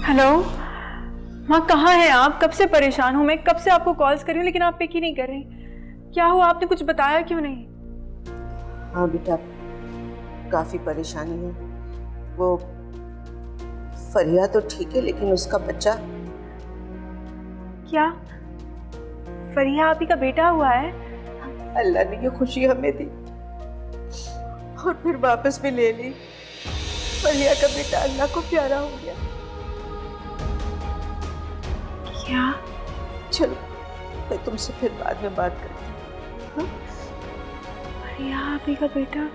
Hello माँ, कहाँ हैं आप? कब से परेशान हूँ मैं, कब से आपको कॉल्स कर रही हूँ लेकिन आप पिक ही नहीं कर रही। क्या हुआ, आपने कुछ बताया क्यों नहीं? हाँ बेटा, काफी परेशानी है। वो फरिया तो ठीक है लेकिन उसका बच्चा। क्या फरिया आप ही का बेटा हुआ है? अल्लाह ने ये खुशी हमें दी और फिर वापस भी ले ली। फरिया का बेटा अल्लाह को प्यारा हो गया। क्या? चलो मैं तुमसे फिर बाद में बात करती हूँ। फरिया आप ही का बेटा?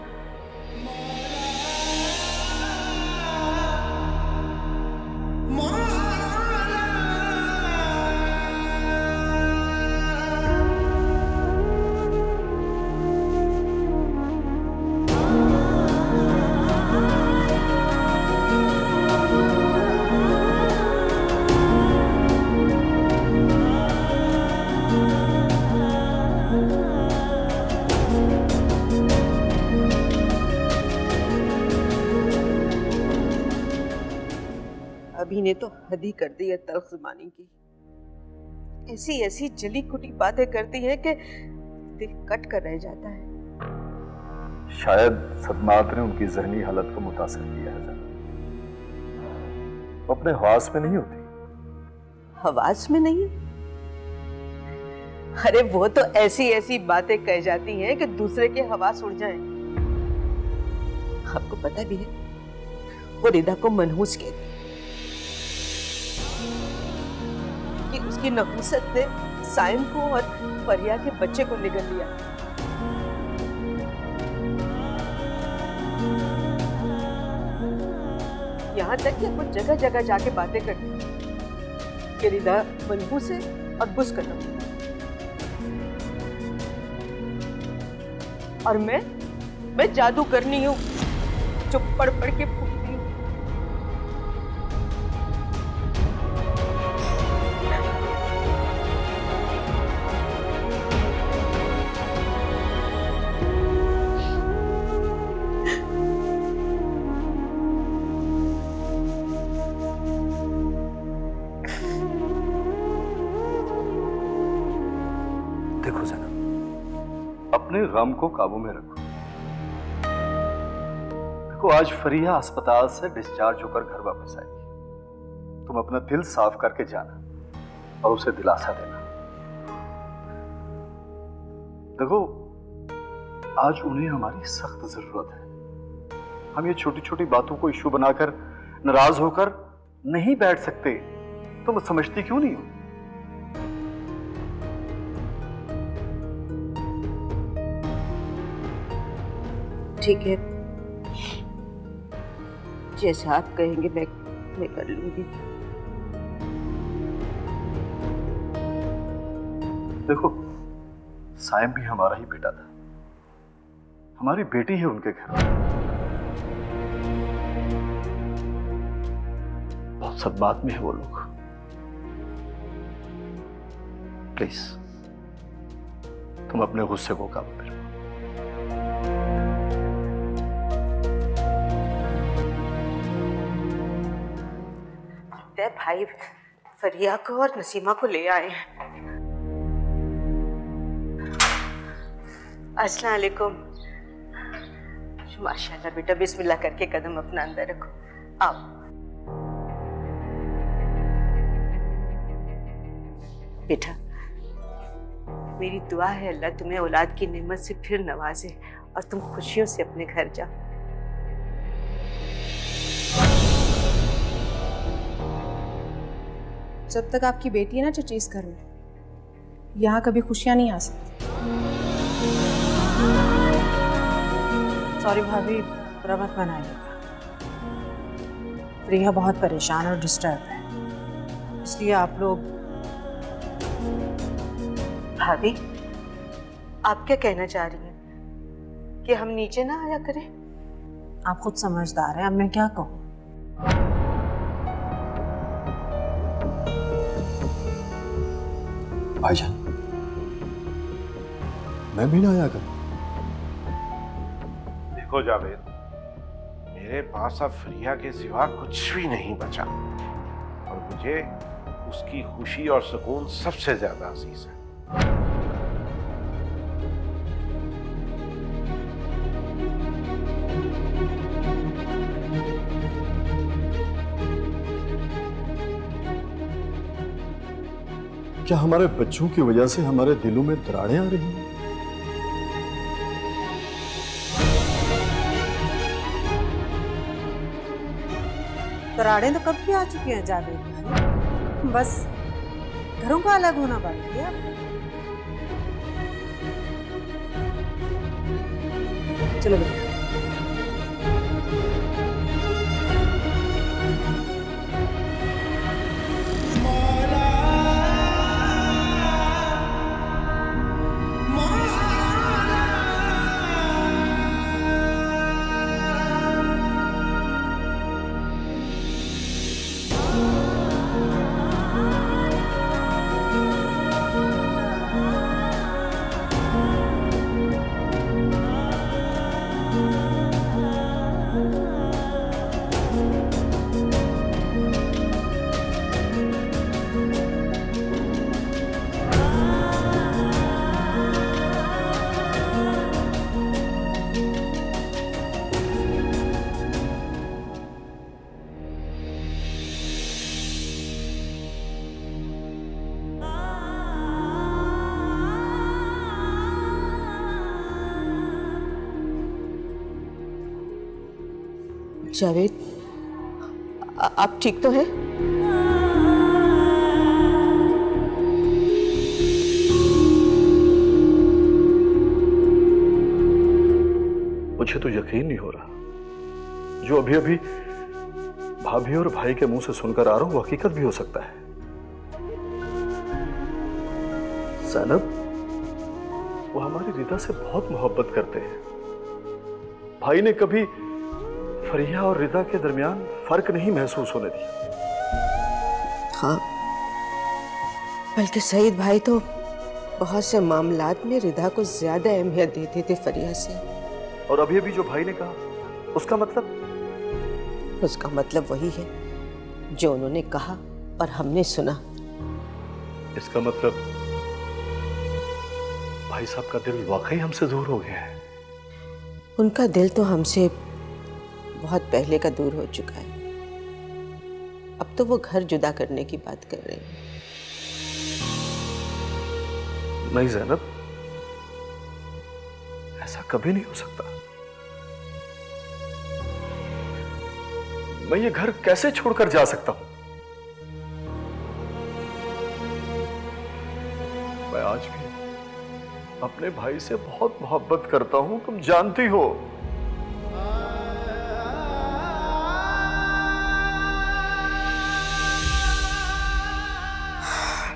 अभी ने तो हद ही कर दी है तल्ख ज़ुबानी की। ऐसी ऐसी जली कुटी बातें करती है कि दिल कट कर रह जाता है। शायद सदमात ने उनकी ज़हनी हालत को मुतासर किया है। वो अपने हवास में नहीं होती। हवास में नहीं? अरे वो तो ऐसी ऐसी बातें कह जाती हैं कि दूसरे के हवास उड़ जाएं। आपको पता भी है वो रिदा को मनहूस कहती कि उसकी नफूसत ने साइम को और फरिया के बच्चे को निगल लिया। यहाँ तक कि वो जगह जगह जाके बातें करती कि रिदा मनहूस है और बुस करना। और मैं जादू करनी हूँ जो पढ़ पढ़ के फूटती हूँ। देखो ज़ैनब, अपने गम को काबू में रखो। देखो आज फरिया अस्पताल से डिस्चार्ज होकर घर वापस आएगी। तुम अपना दिल साफ करके जाना और उसे दिलासा देना। देखो आज उन्हें हमारी सख्त जरूरत है। हम ये छोटी छोटी बातों को इशू बनाकर नाराज होकर नहीं बैठ सकते। तुम समझती क्यों नहीं हो? ठीक है, जैसा आप कहेंगे मैं कर लूंगी। देखो साइम भी हमारा ही बेटा था। हमारी बेटी है उनके घर में। बहुत सदमात में है वो लोग। प्लीज तुम अपने गुस्से को काबू में रखो। भाई फरिया को और नसीमा को ले आए हैं। अस्सलाम वालेकुम। माशाल्लाह बेटा, बिस्मिल्लाह करके कदम अपना अंदर रखो। आओ। बेटा मेरी दुआ है अल्लाह तुम्हें औलाद की नेमत से फिर नवाजे और तुम खुशियों से अपने घर जाओ। जब तक आपकी बेटी है ना चचीज घर में, यहाँ कभी खुशियाँ नहीं आ सकती। सॉरी भाभी, बुरा मत मनाइएगा। प्रिया बहुत परेशान और डिस्टर्ब है, इसलिए आप लोग। भाभी आप क्या कहना चाह रही हैं कि हम नीचे ना आया करें? आप खुद समझदार हैं, अब मैं क्या कहूँ। भाईजान मैं भी ना आया कर। देखो जावेद, मेरे पास अब फरिया के सिवा कुछ भी नहीं बचा और मुझे उसकी खुशी और सुकून सबसे ज्यादा अजीज है। क्या हमारे बच्चों की वजह से हमारे दिलों में दरारें आ रही हैं? दरारें तो कब की आ चुकी हैं जावेद भाई, बस घरों का अलग होना बाकी है अब। चलो बेटा। जावेद, आप ठीक तो हैं? मुझे तो यकीन नहीं हो रहा, जो अभी अभी भाभी और भाई के मुंह से सुनकर आ रहा हूं वो हकीकत भी हो सकता है। ज़ैनब, वो हमारी रिदा से बहुत मोहब्बत करते हैं। भाई ने कभी फरिया और रिदा के दरमियान फर्क नहीं महसूस होने दिया। हाँ, बल्कि सईद भाई तो बहुत से मामलात में रिदा को ज्यादा अहमियत देते थे फरिया से। और अभी अभी जो भाई ने कहा, उसका मतलब वही है जो उन्होंने कहा और हमने सुना। इसका मतलब भाई साहब का दिल वाकई हमसे दूर हो गया है। उनका दिल तो हमसे बहुत पहले का दूर हो चुका है। अब तो वो घर जुदा करने की बात कर रहे हैं। नहीं ज़ैनब, ऐसा कभी नहीं हो सकता। मैं ये घर कैसे छोड़कर जा सकता हूं? मैं आज भी अपने भाई से बहुत मोहब्बत करता हूं, तुम जानती हो।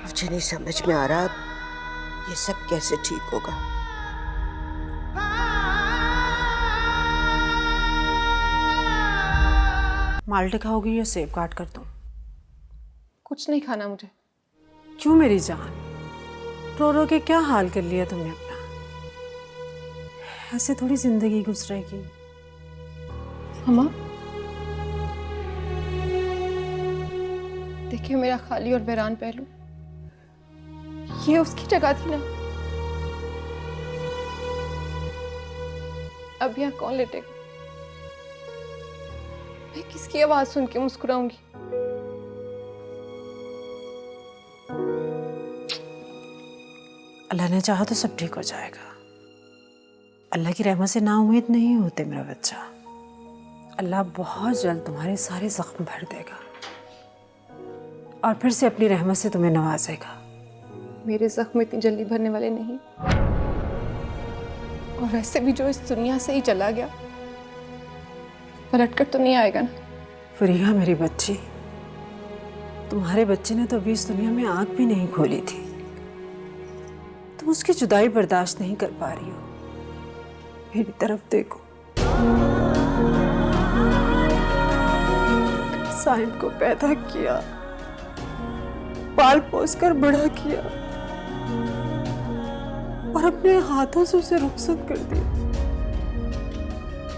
मुझे नहीं समझ में आ रहा ये सब कैसे ठीक होगा। माल्टे खाओगी या सेब काट कर दूं? कुछ नहीं खाना मुझे। क्यों मेरी जान, रो रो के क्या हाल कर लिया तुमने अपना? ऐसे थोड़ी जिंदगी गुजरेगी। अम्मा, देखिए मेरा खाली और बैरान पहलू, ये उसकी जगह थी ना। अब यहाँ कौन लेटेगा? मैं किसकी आवाज सुन के मुस्कुराऊंगी? अल्लाह ने चाहा तो सब ठीक हो जाएगा। अल्लाह की रहमत से नाउम्मीद नहीं होते मेरा बच्चा। अल्लाह बहुत जल्द तुम्हारे सारे जख्म भर देगा और फिर से अपनी रहमत से तुम्हें नवाजेगा। मेरे जख्म इतनी जल्दी भरने वाले नहीं, और वैसे भी जो इस दुनिया से ही चला गया पलटकर तो नहीं आएगा ना। फरीहा मेरी बच्ची, तुम्हारे बच्चे ने तो अभी इस दुनिया में आंख भी नहीं खोली थी। तुम उसकी जुदाई बर्दाश्त नहीं कर पा रही हो। मेरी तरफ देखो। साहिब को पैदा किया, पाल पोस कर बड़ा किया और अपने हाथों से उसे रुखसत कर दिया।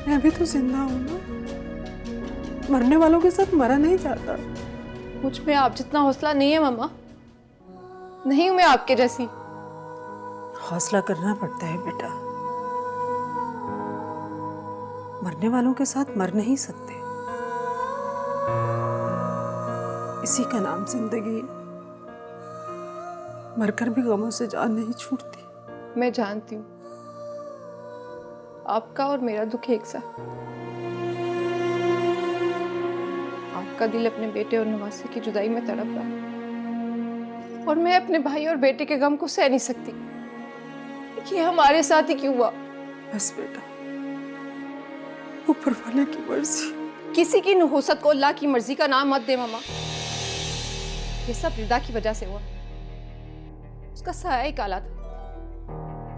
मैं भी तो जिंदा हूं ना, मरने वालों के साथ मरा नहीं जाता। मुझ में आप जितना हौसला नहीं है मामा। नहीं हूं मैं आपके जैसी। हौसला करना पड़ता है बेटा, मरने वालों के साथ मर नहीं सकते। इसी का नाम जिंदगी है। मरकर भी गमों से जान नहीं छूटती। मैं जानती हूँ आपका और मेरा दुख एक सा। आपका दिल अपने बेटे और नवासे की जुदाई में तड़प रहा है और मैं अपने भाई और बेटे के गम को सह नहीं सकती। ये हमारे साथ ही क्यों हुआ? बस बेटा, ऊपर वाले की मर्जी। किसी की नुहूसत को अल्लाह की मर्जी का नाम मत दे मामा। ये सब रिदा की वजह से हुआ। उसका साया ही काला था,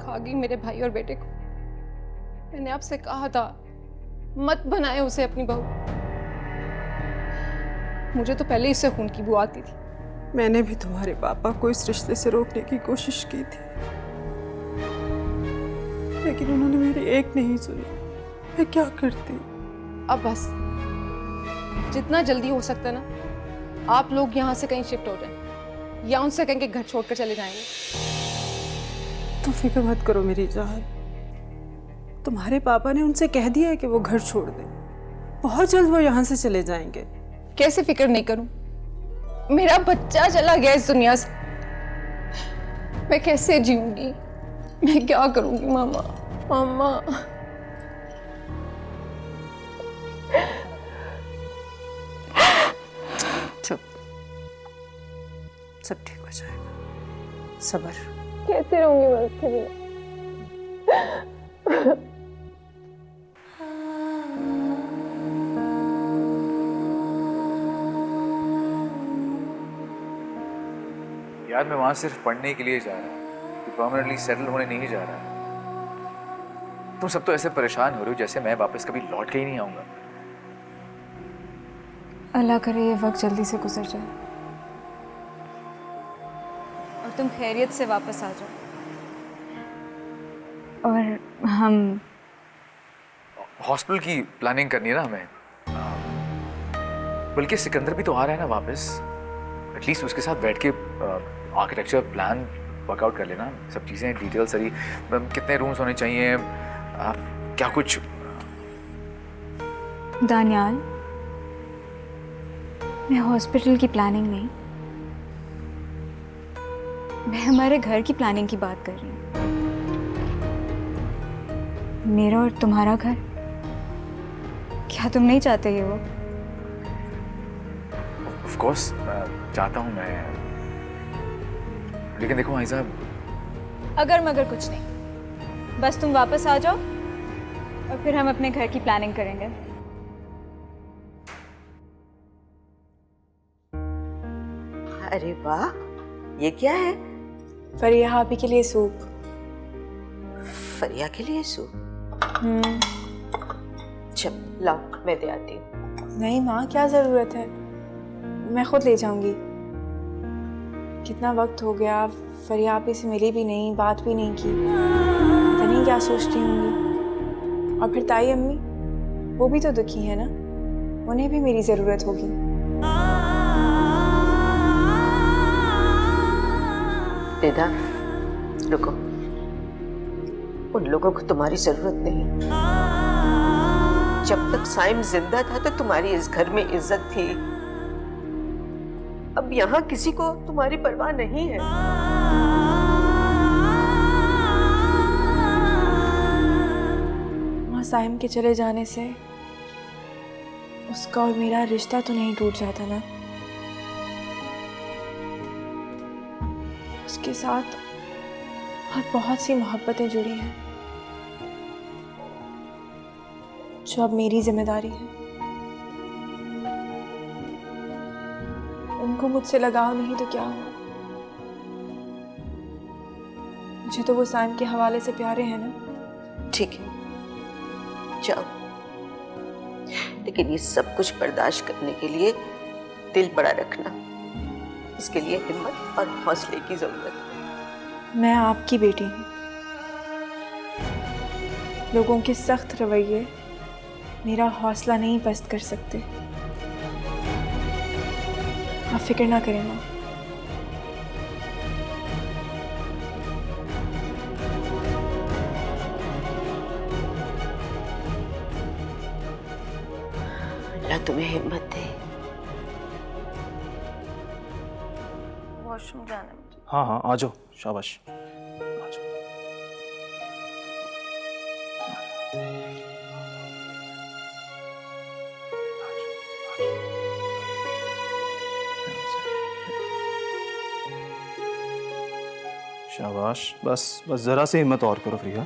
खा गई मेरे भाई और बेटे को। मैंने आपसे कहा था मत बनाए उसे अपनी बहू। मुझे तो पहले इससे खून की बू आती थी। मैंने भी तुम्हारे पापा को इस रिश्ते से रोकने की कोशिश की थी, लेकिन उन्होंने मेरी एक नहीं सुनी। मैं क्या करती? अब बस, जितना जल्दी हो सकता ना आप लोग यहाँ से कहीं शिफ्ट हो जाएं या उनसे कहें कि घर छोड़कर चले जाएंगे। तुम फिक्र मत करो मेरी जान। तुम्हारे पापा ने उनसे कह दिया है कि वो घर छोड़ दें। बहुत जल्द वो यहाँ से चले जाएंगे। कैसे फिक्र नहीं करूं? मेरा बच्चा चला गया इस दुनिया से। मैं कैसे जीऊंगी? मैं क्या करूंगी मामा? मामा चुप, सब ठीक हो जाएगा। सब्र। कैसे रहूंगी मैं उसके बिना? यार मैं वहां सिर्फ पढ़ने के लिए जा रहा हूँ, तो परमानेंटली सेटल होने नहीं जा रहा। तुम सब तो ऐसे परेशान हो रहे हो जैसे मैं वापस कभी लौट के ही नहीं आऊंगा। अल्लाह करे ये वक्त जल्दी से गुजर जाए और तुम खैरियत से वापस आ जाओ और हम हॉस्पिटल की प्लानिंग करनी है ना हमें। बल्कि सिकंदर भी तो आ रहा है ना वापस। एटलीस्ट उसके साथ बैठ के आर्किटेक्चर प्लान वर्कआउट कर लेना। सब चीज़ें डिटेल सारी, कितने रूम्स होने चाहिए, क्या कुछ। दानियाल, मैं हॉस्पिटल की प्लानिंग नहीं, मैं हमारे घर की प्लानिंग की बात कर रही हूँ। मेरा और तुम्हारा घर, क्या तुम नहीं चाहते ये वो? ऑफ कोर्स चाहता हूँ मैं, लेकिन देखो भाई साहब, अगर मगर कुछ नहीं, बस तुम वापस आ जाओ और फिर हम अपने घर की प्लानिंग करेंगे। अरे वाह, ये क्या है? फरिया आपी के लिए सूप। फरिया के लिए सूप? चल लाओ, मैं दे आती हूँ। नहीं माँ, क्या ज़रूरत है, मैं खुद ले जाऊंगी। कितना वक्त हो गया, फरिया आपी से मिली भी नहीं, बात भी नहीं की। पता नहीं क्या सोचती होंगी। और फिर ताई अम्मी, वो भी तो दुखी है ना, उन्हें भी मेरी ज़रूरत होगी। देदा, रुको, उन लोगों को तुम्हारी जरूरत नहीं। जब तक साइम जिंदा था तो तुम्हारी इस घर में इज्जत थी। अब यहाँ किसी को तुम्हारी परवाह नहीं है। माँ, साइम के चले जाने से उसका और मेरा रिश्ता तो नहीं टूट जाता ना। उसके साथ और बहुत सी मोहब्बतें जुड़ी हैं जो अब मेरी जिम्मेदारी है। उनको मुझसे लगाव नहीं तो क्या हुआ, मुझे तो वो साइम के हवाले से प्यारे हैं ना। ठीक है, जाओ, लेकिन ये सब कुछ बर्दाश्त करने के लिए दिल बड़ा रखना। इसके लिए हिम्मत और हौसले की जरूरत है। मैं आपकी बेटी हूँ। लोगों के सख्त रवैये मेरा हौसला नहीं पस्त कर सकते। आप फिक्र ना करें माँ। अल्लाह तुम्हें हिम्मत दे। वॉशरूम जाना है मुझे। हाँ हाँ आ जाओ, शाबाश आ जाओ। शाबाश, बस बस जरा सी हिम्मत और करो फ्रिया।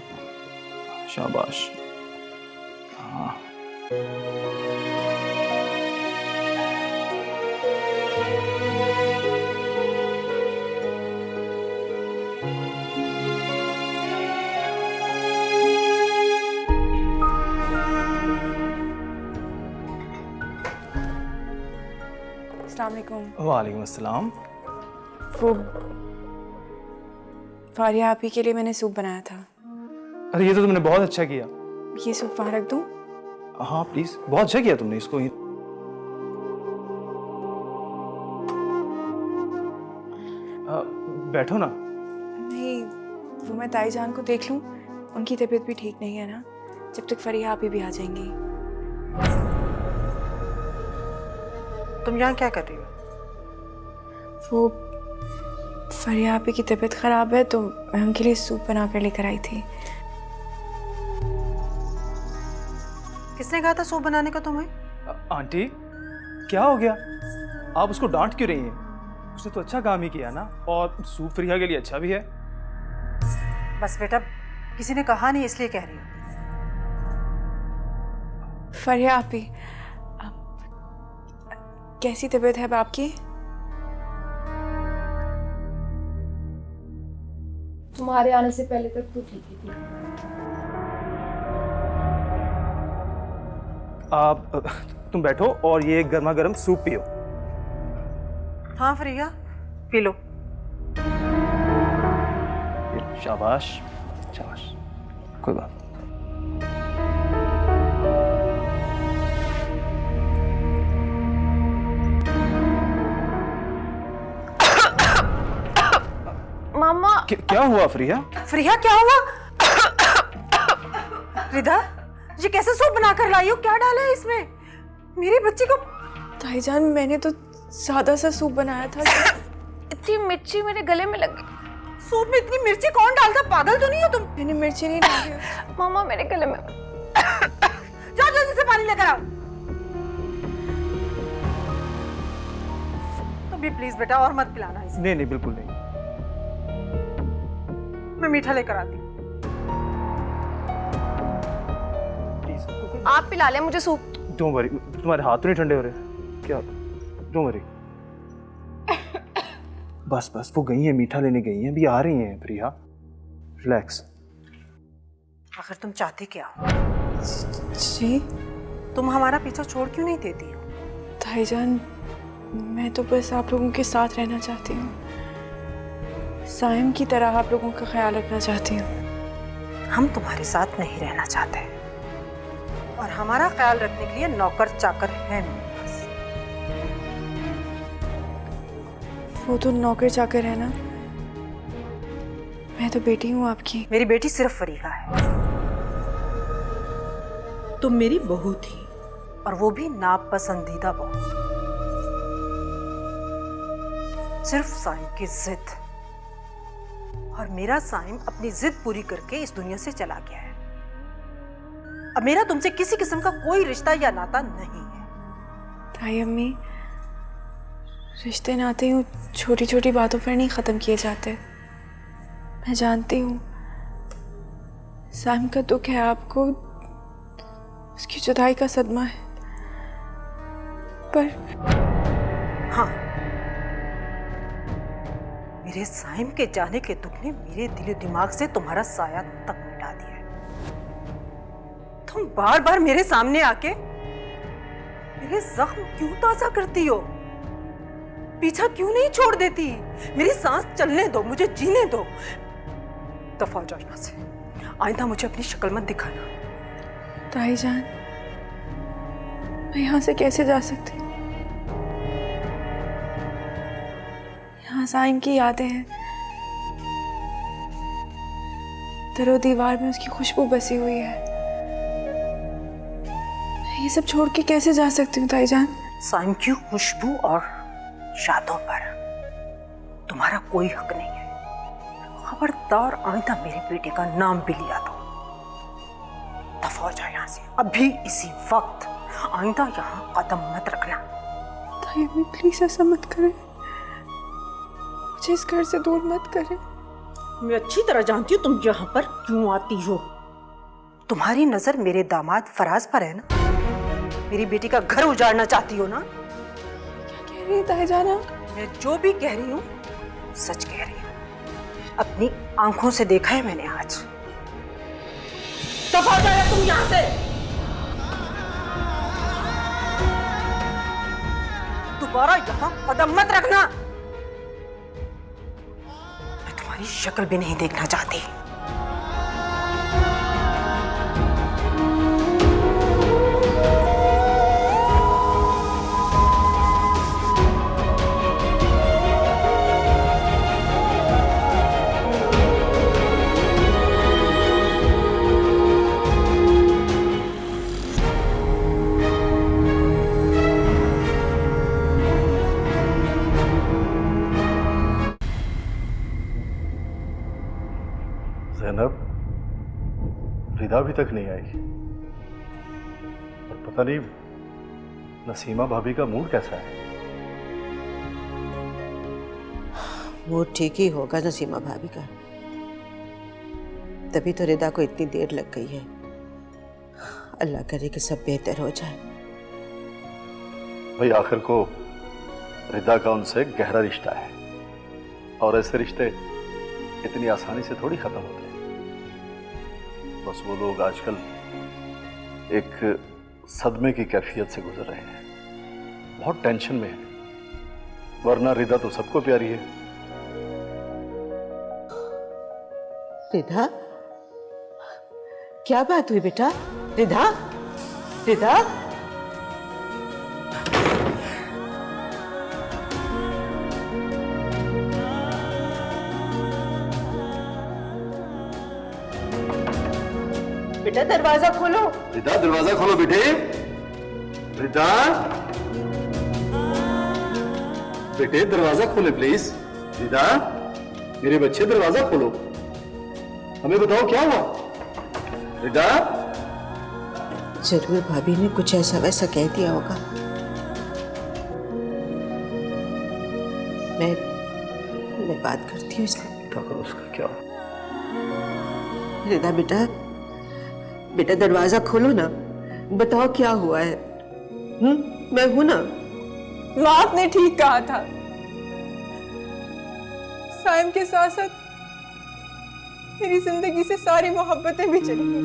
शाबाश। हाँ अस्सलाम वालेकुम। वालेकुम अस्सलाम। वो फारिया आप ही के लिए मैंने सूप बनाया था। अरे ये तो तुमने बहुत अच्छा किया। ये सूप वहाँ रख दूँ? हाँ प्लीज, बहुत अच्छा किया तुमने इसको। बैठो ना। नहीं, वो मैं ताई जान को देख लूँ, उनकी तबीयत भी ठीक नहीं है ना, जब तक फरिया आप ही भी आ जाएंगी। तुम यहाँ क्या कर रही हो? वो फरिया आप ही की तबीयत खराब है तो मैं उनके लिए सूप बना कर लेकर आई थी। किसने कहा था सूप बनाने को तुम्हें? आंटी क्या हो गया? आप उसको डांट क्यों रही हैं? उसने तो अच्छा काम ही किया ना, और सूप फ्रिया के लिए अच्छा भी है। बस बेटा, किसी ने कहा नहीं इसलिए कह रही हूँ। फरिया आप ही, कैसी तबीयत है अब आपकी? तुम्हारे आने से पहले तक तो ठीक ही थी। आप तुम बैठो और ये गर्मा गर्म सूप पियो। हाँ फ्रिया, पी लो। शाबाश शाबाश, कोई बात। मामा क्या हुआ फ्रिया? फ्रिया क्या हुआ? रिदा, ये कैसे सूप बनाकर लाई हो? क्या डाला है इसमें? मेरी बच्ची को। ताईजान मैंने तो सादा सा सूप बनाया था। इतनी मिर्ची मेरे गले में लग गई। सूप में इतनी मिर्ची कौन डालता? पागल तो नहीं हो तुम? मैंने मिर्ची नहीं डाली। मामा मेरे गले में। जाओ जल्दी से पानी लेकर आओ। तुम भी प्लीज बेटा और मत पिलाना इसे। नहीं नहीं बिल्कुल नहीं। मैं मीठा लेकर आती हूँ। आप पिला ले मुझे सूप। डोंट वरी, तुम्हारे हाथ तो नहीं ठंडे हो रहे क्या? Don't worry. बस बस, वो गई हैं, मीठा लेने गई हैं, अभी आ रही हैं प्रिया। रिलैक्स। आखिर तुम चाहते क्या हो? जी तुम हमारा पीछा छोड़ क्यों नहीं देती हो? ताईजान, मैं तो बस आप लोगों के साथ रहना चाहती हूँ, साइम की तरह आप लोगों का ख्याल रखना चाहती हूँ। हम तुम्हारे साथ नहीं रहना चाहते, और हमारा ख्याल रखने के लिए नौकर चाकर है मेरे पास। वो तो नौकर चाकर है ना, मैं तो बेटी हूँ आपकी। मेरी बेटी सिर्फ फरीहा है। तुम मेरी बहू थी, और वो भी नापसंदीदा बहू। सिर्फ साइम की जिद, और मेरा साइम अपनी जिद पूरी करके इस दुनिया से चला गया है। अब मेरा तुमसे किसी किस्म का कोई रिश्ता या नाता नहीं है। ताई अम्मी, रिश्ते नाते यूँ छोटी छोटी बातों पर नहीं ख़त्म किए जाते। मैं जानती हूँ साइम का दुख है, आपको उसकी जुदाई का सदमा है, पर हाँ, मेरे साइम के जाने के दुख ने मेरे दिल दिमाग से तुम्हारा साया तक मिटा दिया है। तुम बार बार मेरे सामने आके मेरे जख्म क्यों ताजा करती हो? पीछा क्यों नहीं छोड़ देती? मेरी सांस चलने दो, मुझे जीने दो। दफा हो जाओ यहाँ से, आइंदा मुझे अपनी शक्ल मत दिखाना। ताईजान, मैं यहाँ से कैसे जा सकती? वहाँ साइम की यादें हैं, दरो दीवार में उसकी खुशबू बसी हुई है। ये सब छोड़ के कैसे जा सकती हूँ ताईजान? साइम की खुशबू और यादों पर तुम्हारा कोई हक नहीं है। खबरदार आइंदा मेरे बेटे का नाम भी लिया तो दफा हो जाए यहाँ से, अभी इसी वक्त। आइंदा यहाँ कदम मत रखना। ताई अम्मी प्लीज ऐसा मत करें, मुझे इस घर से दूर मत करें। मैं अच्छी तरह जानती हूँ तुम यहाँ पर क्यों आती हो। तुम्हारी नजर मेरे दामाद फराज पर है ना। मेरी बेटी का घर उजाड़ना चाहती हो ना। क्या कह रही है ताईजाना? मैं जो भी कह रही हूँ सच कह रही हूँ। अपनी आंखों से देखा है मैंने आज। दफा हो जाए तुम यहाँ से। दोबारा यहाँ कदम मत रखना। मैं तुम्हारी शक्ल भी नहीं देखना चाहती। ज़ैनब, रिदा अभी तक नहीं आई और पता नहीं नसीमा भाभी का मूड कैसा है। वो ठीक ही होगा नसीमा भाभी का, तभी तो रिदा को इतनी देर लग गई है। अल्लाह करे कि सब बेहतर हो जाए। भाई आखिर को रिदा का उनसे गहरा रिश्ता है और ऐसे रिश्ते इतनी आसानी से थोड़ी खत्म होते हैं। बस वो लोग आजकल एक सदमे की कैफियत से गुजर रहे हैं, बहुत टेंशन में है। वरना रिदा तो सबको प्यारी है। रिदा, क्या बात हुई बेटा? रिदा, रिदा, बेटा दरवाजा खोलो। रिदा दरवाजा खोलो बेटे। रिदा बेटे दरवाजा खोले प्लीज। रिदा मेरे बच्चे दरवाजा खोलो, हमें बताओ क्या हुआ। रिदा जरूर भाभी ने कुछ ऐसा वैसा कह दिया होगा। मैं बात करती हूँ इससे। उसका क्या हुआ? रिदा बेटा, बेटा दरवाजा खोलो ना, बताओ क्या हुआ है। मैं हूं ना। माँ आपने ठीक कहा था, साइम के साथ साथ मेरी जिंदगी से सारी मोहब्बतें भी चली गई।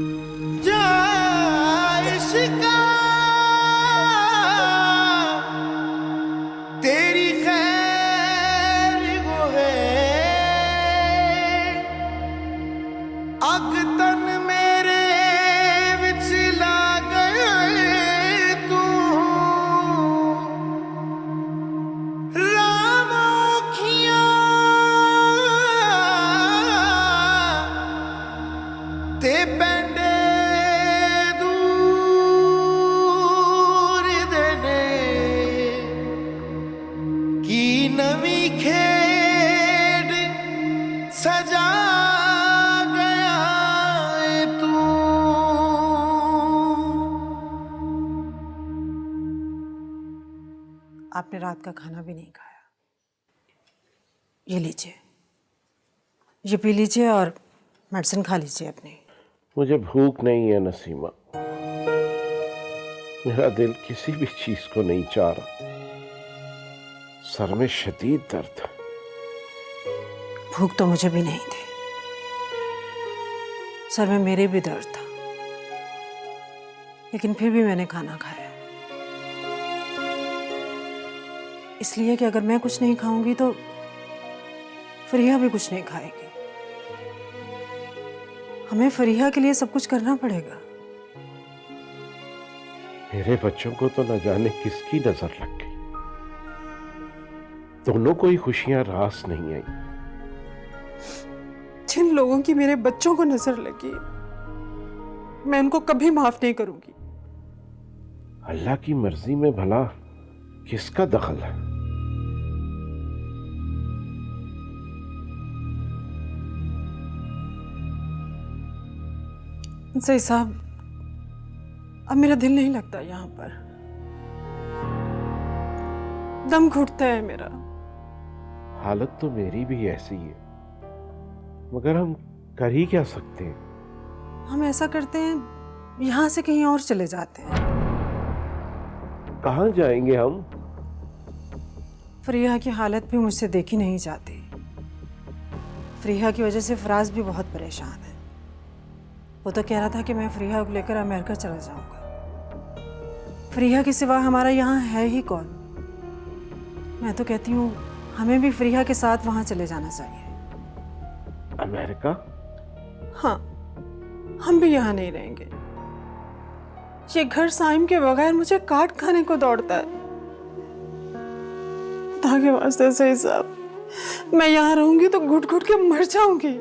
तेरी खैर वो है, अग तन मेरे विच ला गए तू, राम औखियां ते पेंडे दूर देने की नवी खेड सजा गया है तू। आपने रात का खाना भी नहीं खाया। ये लीजिए, ये पी लीजिए और मेडिसिन खा लीजिए अपनी। मुझे भूख नहीं है नसीमा, मेरा दिल किसी भी चीज को नहीं चाह रहा। सर में शदीद दर्द है। भूख तो मुझे भी नहीं थी, सर में मेरे भी दर्द था, लेकिन फिर भी मैंने खाना खाया। इसलिए कि अगर मैं कुछ नहीं खाऊंगी तो फरिया भी कुछ नहीं खाएगी। हमें फरिया के लिए सब कुछ करना पड़ेगा। मेरे बच्चों को तो न जाने किसकी नजर लग गई। दोनों को ही खुशियां रास नहीं आई। जिन लोगों की मेरे बच्चों को नजर लगी, मैं उनको कभी माफ नहीं करूंगी। अल्लाह की मर्जी में भला किसका दखल है? सही साहब, अब मेरा दिल नहीं लगता यहाँ पर, दम घुटता है मेरा। हालत तो मेरी भी ऐसी है, मगर हम कर ही क्या सकते हैं? हम ऐसा करते हैं, यहाँ से कहीं और चले जाते हैं। कहाँ जाएंगे हम? फरीहा की हालत भी मुझसे देखी नहीं जाती। फरीहा की वजह से फराज भी बहुत परेशान है। वो तो कह रहा था कि मैं फरीहा को लेकर अमेरिका चला जाऊंगा। फरीहा के सिवा हमारा यहाँ है ही कौन? मैं तो कहती हूँ हमें भी फरीहा के साथ वहाँ चले जाना चाहिए। अमेरिका? हाँ, हम भी यहाँ नहीं रहेंगे। ये घर साइम के बगैर मुझे काट खाने को दौड़ता है। खुदा के वास्ते सही साहब, मैं यहाँ रहूंगी तो घुट घुट के मर जाऊंगी।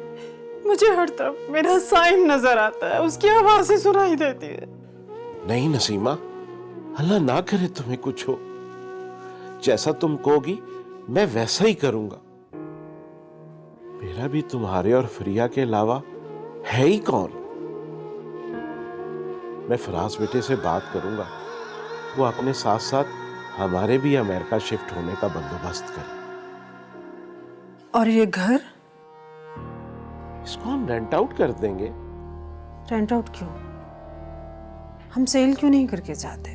मुझे हर तरफ मेरा साइम नजर आता है, उसकी आवाज़ें सुनाई देती है। नहीं नसीमा, अल्लाह ना करे तुम्हें कुछ हो। जैसा तुम कहोगी मैं वैसा ही करूंगा। मेरा भी तुम्हारे और फरिया के अलावा है ही कौन? मैं फराज बेटे से बात करूंगा, वो अपने साथ साथ हमारे भी अमेरिका शिफ्ट होने का बंदोबस्त करे। और ये घर? इसको हम रेंट आउट कर देंगे। रेंट आउट क्यों? हम सेल क्यों नहीं करके जाते?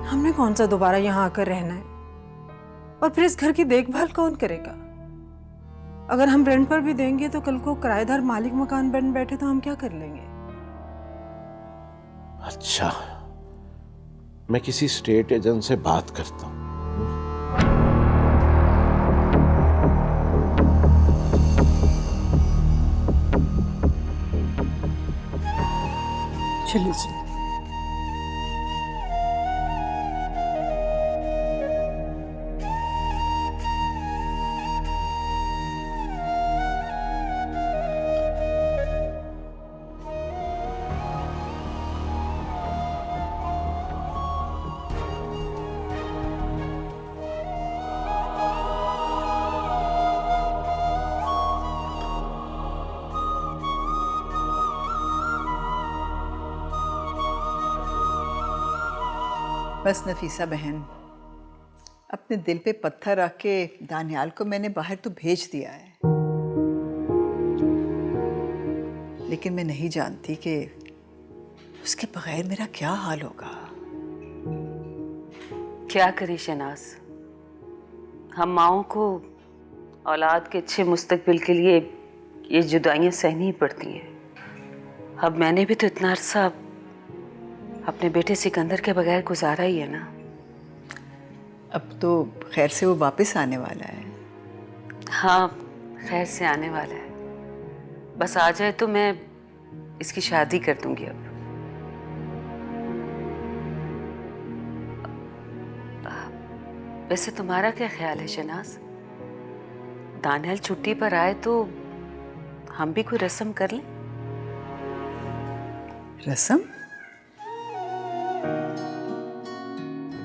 हमने कौन सा दोबारा यहाँ आकर रहना है? और फिर इस घर की देखभाल कौन करेगा? अगर हम रेंट पर भी देंगे तो कल को किराएदार मालिक मकान बन बैठे तो हम क्या कर लेंगे? अच्छा, मैं किसी स्टेट एजेंट से बात करता हूँ। चलिए। बस नफीसा बहन, अपने दिल पे पत्थर रख के दानियाल को मैंने बाहर तो भेज दिया है, लेकिन मैं नहीं जानती कि उसके बगैर मेरा क्या हाल होगा। क्या करें शनाज, हम माओं को औलाद के अच्छे मुस्तकबिल के लिए ये जुदाइयाँ सहनी ही पड़ती हैं। अब मैंने भी तो इतना अरसा अपने बेटे सिकंदर के बगैर गुजारा ही है ना। अब तो खैर से वो वापस आने वाला है। हाँ, खैर से आने वाला है, बस आ जाए तो मैं इसकी शादी कर दूंगी। अब वैसे तुम्हारा क्या ख्याल है शनाज? दानियाल छुट्टी पर आए तो हम भी कोई रस्म कर लें? रस्म?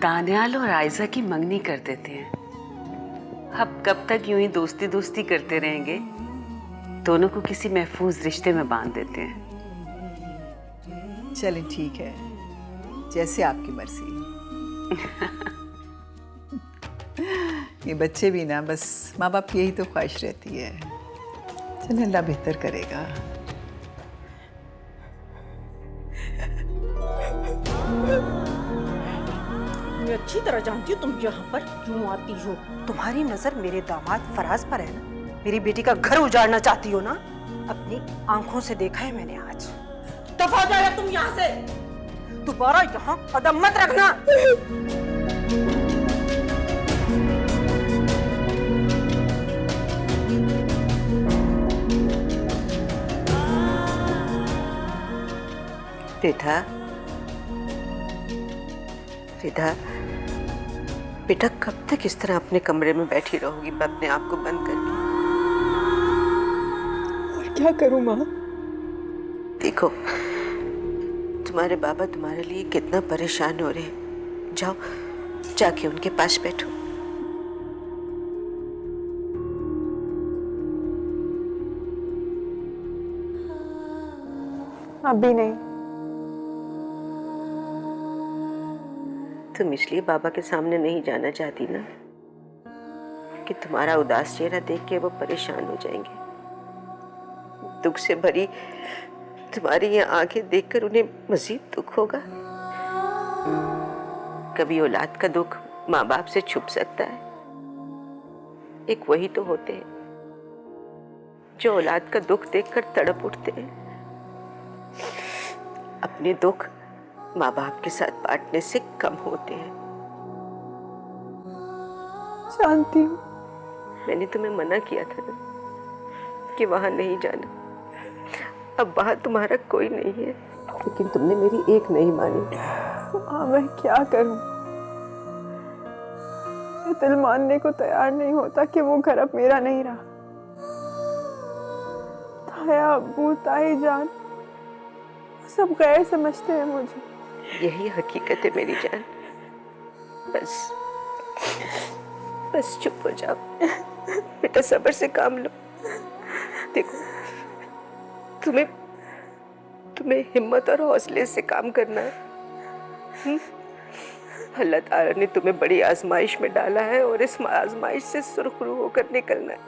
दानियाल और आयजा की मंगनी कर देते हैं। अब कब तक यूं ही दोस्ती दोस्ती करते रहेंगे? दोनों को किसी महफूज रिश्ते में बांध देते हैं। चलें, ठीक है, जैसे आपकी मर्जी। ये बच्चे भी ना, बस माँ बाप की यही तो ख्वाहिश रहती है। चलें, अल्लाह बेहतर करेगा। मैं अच्छी तरह जानती हूँ तुम यहाँ पर क्यों आती हो। तुम्हारी नजर मेरे दामाद फराज पर है ना। मेरी बेटी का घर उजाड़ना चाहती हो ना। अपनी आंखों से देखा है मैंने आज। दफा हो जाओ तुम यहाँ से, दोबारा यहाँ कदम मत रखना। रिधा, रिधा, बेटा कब तक इस तरह अपने कमरे में बैठी रहोगी अपने आप को बंद करके? और क्या करूं माँ? देखो तुम्हारे बाबा तुम्हारे लिए कितना परेशान हो रहे हैं। जाओ जाके उनके पास बैठो। अभी नहीं। तुम इसलिए बाबा के सामने नहीं जाना चाहती ना कि तुम्हारा उदास चेहरा देख के वो परेशान हो जाएंगे। दुख से भरी तुम्हारी ये आंखें देखकर उन्हें मजीद दुख होगा। कभी औलाद का दुख माँ बाप से छुप सकता है। एक वही तो होते हैं जो औलाद का दुख देखकर तड़प उठते हैं। अपने दुख माँ बाप के साथ बांटने से कम होते हैं। जानती हूँ। मैंने तुम्हें मना किया था ना कि वहां नहीं जाना। अब वहां तुम्हारा कोई नहीं है, लेकिन तुमने मेरी एक नहीं मानी। मैं क्या करूं? मैं दिल मानने को तैयार नहीं होता कि वो घर अब मेरा नहीं रहा। ताया अब्बू ताई जान सब गैर समझते हैं मुझे। यही हकीकत है मेरी जान। बस बस चुप हो जाओ बेटा, सब्र से काम लो। देखो तुम्हें हिम्मत और हौसले से काम करना है। अल्लाह ताला ने तुम्हें बड़ी आजमाइश में डाला है और इस आजमाइश से सुरखरू होकर निकलना है।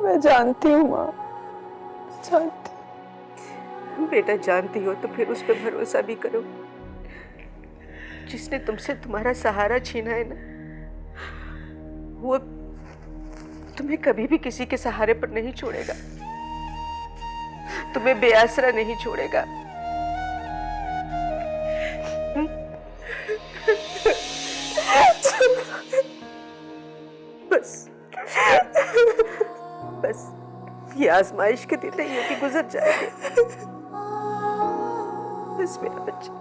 मैं जानती हूँ माँ, जानती। बेटा जानती हो तो फिर उस पर भरोसा भी करो। जिसने तुमसे तुम्हारा सहारा छीना है ना, वो तुम्हें कभी भी किसी के सहारे पर नहीं छोड़ेगा, तुम्हें बेआसरा नहीं छोड़ेगा। बस बस ये आजमाइश के दिन है, ये भी गुजर जाएंगे। बस मेरा बच्चा।